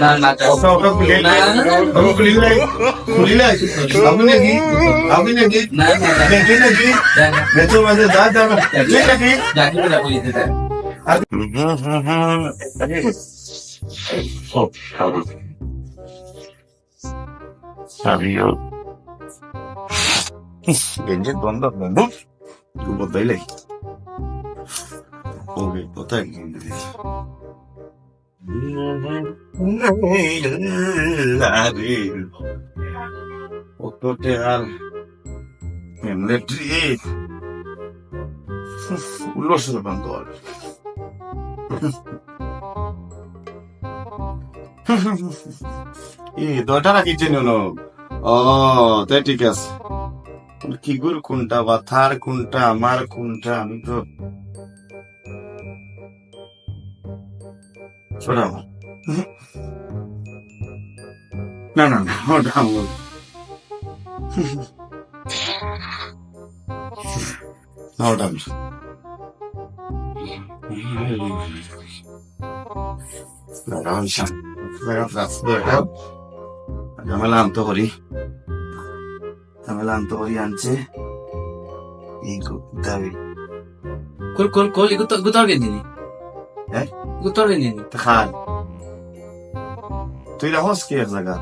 না না ওটা ওটা খুলি নাই আপনি নাকি না না নাকি নাকি বেচো মাঝে যা যা নাকি জানি না কই দিতে Sabio. Genjet banda banda. Tu botai lagi. Okay, botai lagi. Lari. Hotel. Military. Ulos na bangol. দটা রাখিছে নো ও তাই ঠিক আছে কিগুর কোনটা বা থার কোনটা আমার কোনটা আমি তো ছোড়া না না না ওটা আমার না ওটা আমি ঝামেলা আনতে করি আনছে এই দাবি কল গুতর গেনি হ্যাঁ গুতর গেনি খাল তুই রাহস কি এক জায়গা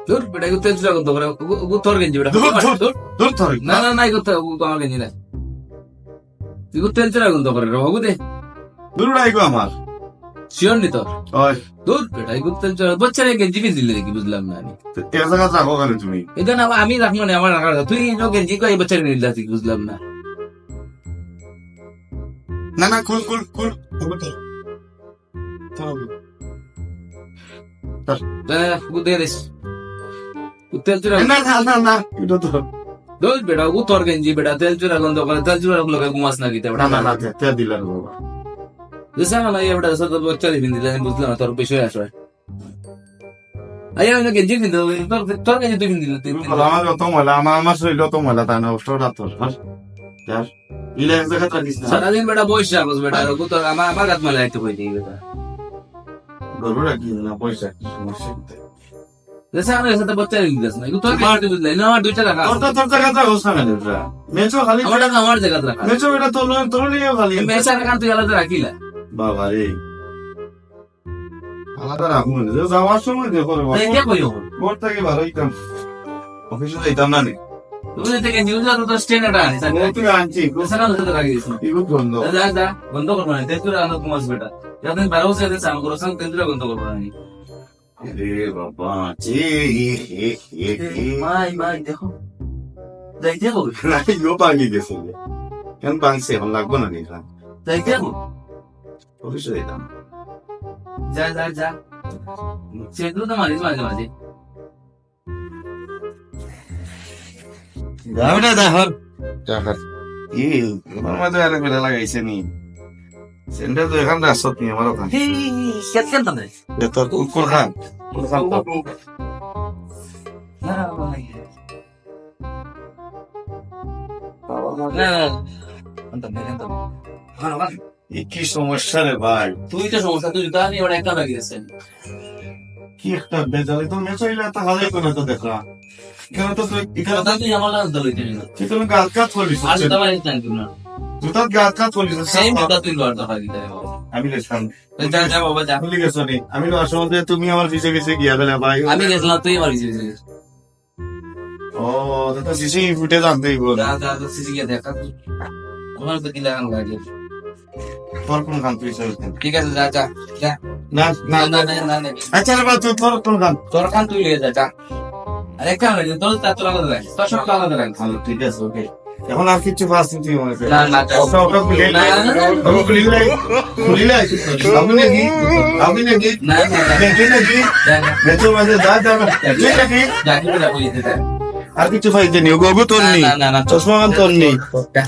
দূর বেটা গুতর জুরা গন্ত করে গুতর গেনি বেটা দূর ধর না না নাই গুতর আমার গেনি না তুই গুতর জুরা গন্ত করে রহু দে দূর রাইগো আমার শিওর নি তোর ওই দূর বেটা গুতর জুরা বাচ্চারে গেঞ্জি দিলে দেখি বুঝলাম না আমি এক জায়গা রাখো কেন তুমি এটা না আমি রাখবো না আমার রাখার তুই গেঞ্জি কই বাচ্চারে নিলে দেখি বুঝলাম না না না কুল গুতে দেশ তেল চুরা না না না না এটা তো দোল বেটা গুতর গেঞ্জি বেটা তেল চুরা গন্ধ করে তেল চুরা লগে ঘুমাস না দিতে না না না তে দিলার বাবা Desa na iya beda satu bocah di pintu dan butuh motor besok ya soalnya. Ayo ini genji pintu, tor genji tuh pintu. আমার যত ময়লা আমার শরীর যত ময়লা তা না অষ্ট রাত যার ইলে এক জায়গা থাকিস না Saradin beda bos ya bos beda. Aku tuh ama gat malah itu kau ini beda. গরু রাখি না পয়সা কি সমস্যা Desa na satu bocah di desa. Aku tuh kemarin itu bela. Ini আমার দুইটা টাকা. তোর জায়গা তো হোস না এটা মেচো খালি আমার জায়গা রাখা। মেচো এটা তোর নিয়ে খালি মেসা রাখা তুই আলাদা রাখিলা। বাবা রে আলাদা রাখুন যাওয়ার সময় দেখো তাই কে কইও? ঘর থেকে বারোইতাম অফিসে যাইতাম না তুমি থেকে নিউজ আর তো স্ট্যান্ডার্ড আনি স্যার। তুই আনছি Desa na satu lagi di sini. ইগুত বন্ধ যা বন্ধ করবো না তেল চুরা আনো কুমাস বেটা যাতে বারো বছর সাম করো সাম তেল চুরা বন্ধ করবো না রে বাবা চি মাই দেখো যাই দেখো নাই গো পানি গেছে কেন পাংছে এখন লাগবো না নিলাম যাই দেখো অফিসে যাইতাম যা সেগুলো তো মাঝে মাঝে যাওটা দেখর ই আমার মধ্যে আরে বেলা লাগাইছে নি সেন্টার তো এখান রাস্তা নিয়ে আমার ওখানে কেন তো নাই তোর কোন খান কি সমস্যা রে ভাই তুই তো সমস্যা তুই তা নিয়ে একটা লাগিয়েছেন কি একটা বেজালি তো মেচাইলে তা ভালো কোনো তো দেখা কেন তো তুই এখানে তুই আমার লাল দলইতে তুই তুমি গাছ কাজ করলিস আর তো মানে জানি না জুতার গাছ কাজ করলিস সেম কথা তুই লড় দেখা দিতে আমি লেছিলাম যা বাবা যা ভুলে গেছো নি আমি তো আসলে তুমি আমার পিছে পিছে গিয়া গেলে ভাই আমি গেছিলাম তুই আমার কিছু ও তো সিসি ফুটে জানতেই বল যা সিসি গিয়ে দেখা আমার তো কি লাগান লাগে তোর কোন গান তুই ঠিক আছে যা না না না না না না আচ্ছা রে তুই তোর কোন গান তোর কান তুই লিয়ে যা আরে একটা হয়ে তোর তা তোর আলাদা রাখ তোর সব আলাদা রাখ ভালো ঠিক আছে ওকে এখন আর কিছু ফাস্ট তুই মনে করে না না ওটা ওটা খুলি নাই আপনি নাকি না না নাকি বেচো মাঝে যা যা নাকি জানি না কই দিতে আর কিছু ফাইতে নেই গগু তোর নেই না চশমা গান তোর নেই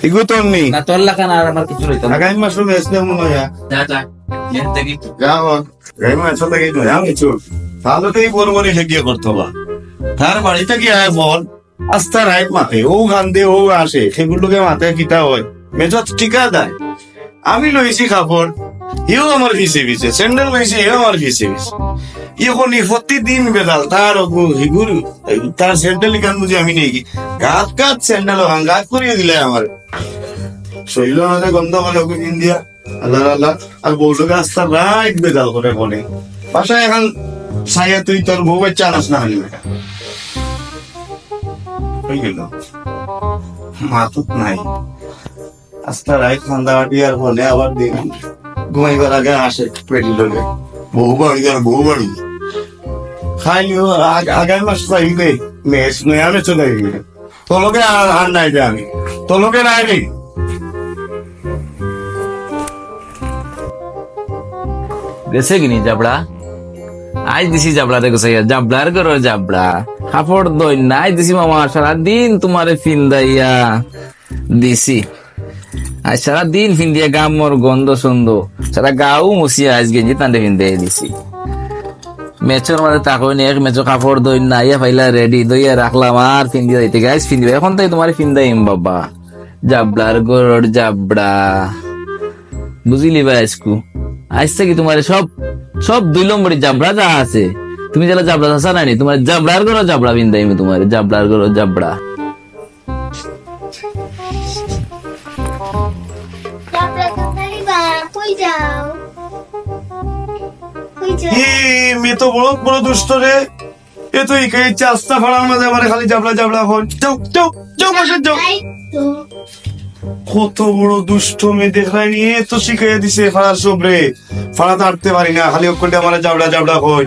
ইগু তোর নেই না তোর লাগা না আর আমার কিছু রইতো না আগামী মাসে বেসলে মনে হয় যা এতে কি যাও আগামী মাসে থেকে আমি চুপ তাহলে তো এই বড় বড় গিয়ে করতে হবে তার বাড়িতে কি আয় বল আস্তা রাইট মাথে ও গান দিয়ে ও আসে সেগুলোকে মাথায় কিতা হয় মেজত টিকা দেয় আমি লইছি কাপড় হিও আমার ভিসে ভিসে স্যান্ডেল লইছি হিও আমার ভিসে ভিসে এখনই প্রতিদিন বেদাল তার হিগুর তার স্যান্ডেল গান বুঝি আমি নেই গাত গাত স্যান্ডেল গাত করিয়ে দিলে আমার শৈল আমাদের গন্ধ করে ইন্ডিয়া আল্লাহ আল্লাহ আর বউটাকে আস্তা রাইট বেদাল করে বলে বাসায় এখন সাইয়া তুই তোর বউ বাচ্চা আনাস না হলি বেটা হয়ে গেল মাতুত নাই আস্তা রাইট খান্দা বাটি আর বলে আবার দিন ঘুমাইবার আগে আসে পেটি লোকে বহু বাড়ি আর বহু বাড়ি খাইলিও আগামী মাস চাইবে মেস নয় আমি চলে গেলে তোলোকে আর নাই যে আমি তোলোকে নাই রে গেছে কিনি জাবড়া আজ দিছি জাবড়া দেখো সাইয়া জাবড়ার করো জাবড়া কাপড় দই নাই দিছি মামা সারাদিন তোমারে ফিন দাইয়া দিছি আজ সারাদিন ফিন দিয়া গামর গন্ধ সন্ধ সারা গাও মুসিয়া আজ গেঞ্জি তান্ডে ফিন দিয়ে দিছি মেচোর মাঝে তাকই নি এক মেচো কাপড় দই নাইয়া ফাইলা রেডি দইয়া রাখলাম আর ফিন দিয়ে দিতে গাইস ফিন দিবে এখন তাই তোমার ফিন দাইম বাবা জাবড়ার গরর জাবড়া বুঝিলি ভাই আজকু আজ থেকে তোমার সব সব 2 নম্বরের জাবড়া যা আছে তুমি যারা জাবড়া আসা নাই তোমার জাবড়ার গরর জাবড়া ফিন দাইম তোমার জাবড়ার গরর জাবড়া কই যাও মেয়ে তো বড় বড় দুষ্ট রে এ তো এই চাস্তা ফাড়ার মাঝে আমার খালি জাবলা জাবলা হন যাও যাও যাও বসে যাও কত বড় দুষ্ট মেয়ে দেখায় নিয়ে তো শিখাইয়া দিছে ফাড়ার সব রে ফাড়াতে আটতে পারি না খালি অক্ষরটা আমার জাবলা জাবলা হন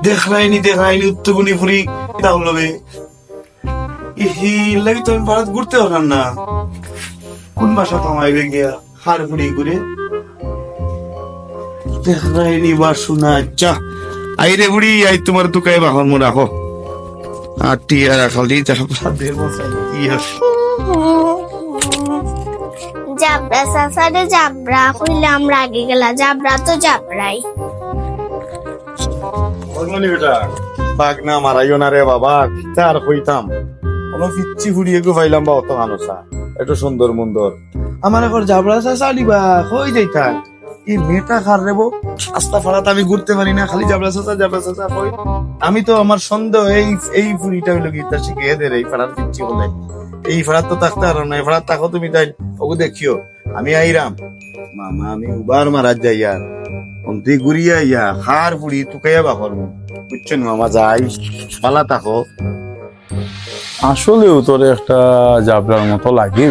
দেখায়নি উত্তগুনি ফুরি এটা হলো বে ইহি লাগি তো আমি ভারত ঘুরতে পারলাম না কোন বাসা থামাইবে গিয়া হাড় ফুড়ি ঘুরে দেখায়নি বা শোনা চা আই রে বুড়ি আই তোমার তুকাই বাহন মো রাখো আর টিয়া খালি জাবরা সাসারে জাবরা কইলাম রাগে গেলা জাবরা তো জাবরাই বেটা বাঘ না মারাইও না রে বাবা তার হইতাম কোনো পিচ্ছি ফুড়িয়ে গো পাইলাম বা অত আনসা এত সুন্দর মুন্দর আমার এখন জাবরা চালিবা হই যাইতা এই মেয়েটা খার রেবো আস্তা ফাড়াতে আমি ঘুরতে পারি না খালি জাবরা চাচা কই আমি তো আমার সন্দেহ এই ফুড়িটা হইলো কি তার শিখে এদের এই ফাড়ার পিচ্ছি বলে এই ফাড়ার তো থাকতে আর না এই ফাড়ার থাকো তুমি তাই ওকে দেখিও আমি আইরাম মামা আমি উবার মারাত যাই আর তুই ঘুরিয়া ইয়া হার ফুড়ি তুকাইয়া বা করবো বুঝছেন মামা যাই পালা থাকো আসলেও তোর একটা জাবরার মতো লাগে